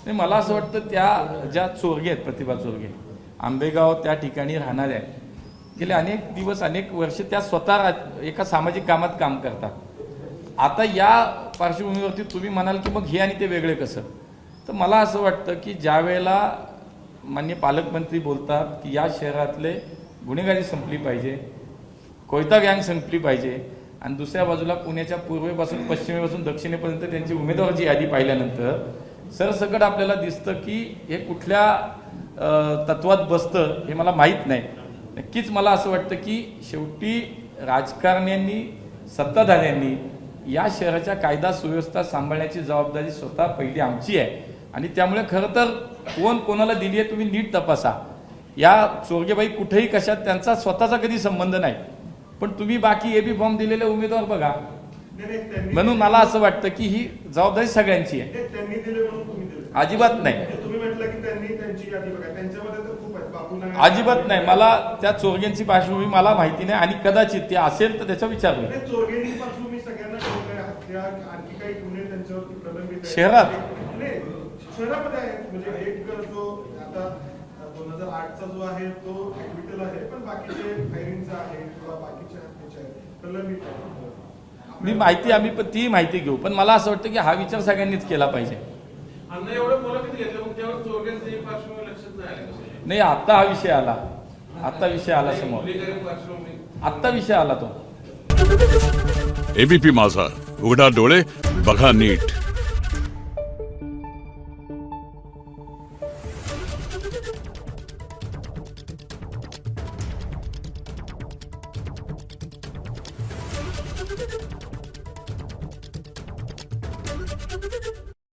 नाही, मला असं वाटतं त्या ज्या चोरगे आहेत, प्रतिभा चोरगे आंबेगाव त्या ठिकाणी राहणाऱ्या आहेत, गेले अनेक दिवस अनेक वर्ष त्या स्वतः एका सामाजिक कामात काम करतात. आता या पार्श्वभूमीवरती तुम्ही म्हणाल की मग हे आणि ते वेगळे कसं, तर मला असं वाटतं की ज्या वेळेला माननीय पालकमंत्री बोलतात की या शहरातले गुन्हेगारी संपली पाहिजे, कोयता गँग संपली पाहिजे, आणि दुसऱ्या बाजूला पुण्याच्या पूर्वेपासून पश्चिमेपासून दक्षिणेपर्यंत त्यांची उमेदवाराची यादी पाहिल्यानंतर सरसकट आपल्याला दिसतं की हे कुठल्या तत्वात बसतं हे मला माहीत नाही. नक्कीच मला असं वाटतं की शेवटी राजकारण्यांनी, सत्ताधाऱ्यांनी या शहराच्या कायदा सुव्यवस्था सांभाळण्याची जबाबदारी स्वतः पहिली आमची आहे. आणि त्यामुळे खरं तर कोण कोणाला दिली आहे तुम्ही नीट तपासा. या चोरगेबाई कुठेही कशात त्यांचा स्वतःचा कधी संबंध नाही, पण तुम्ही बाकी एबी फॉर्म दिलेले उमेदवार बघा. म्हणून मला असं वाटतं की ही जबाबदारी सगळ्यांची आहे. अजिबात नाही, अजिबात नाही. मला त्या चोरग्यांची पार्श्वभूमी मला माहिती नाही, आणि कदाचित ते असेल तर त्याचा विचार होईल. शहरात शहरामध्ये आहे, म्हणजे एक जो आता 2008चा जो आहे तो ऍडमिटल आहे, पण बाकीचे फायरिंगचा आहे किंवा बाकीच्या ह्याचे आहे प्रलंबित आहे. मी माहिती आम्ही पण ती माहिती घेऊ, पण मला असं वाटतं की हा विचार सगळ्यांनीच केला पाहिजे. नाही, आता हा विषय आला, आता विषय आला समोर, आता विषय आला तो. एबीपी माझा, उघडा डोळे बघा नीट.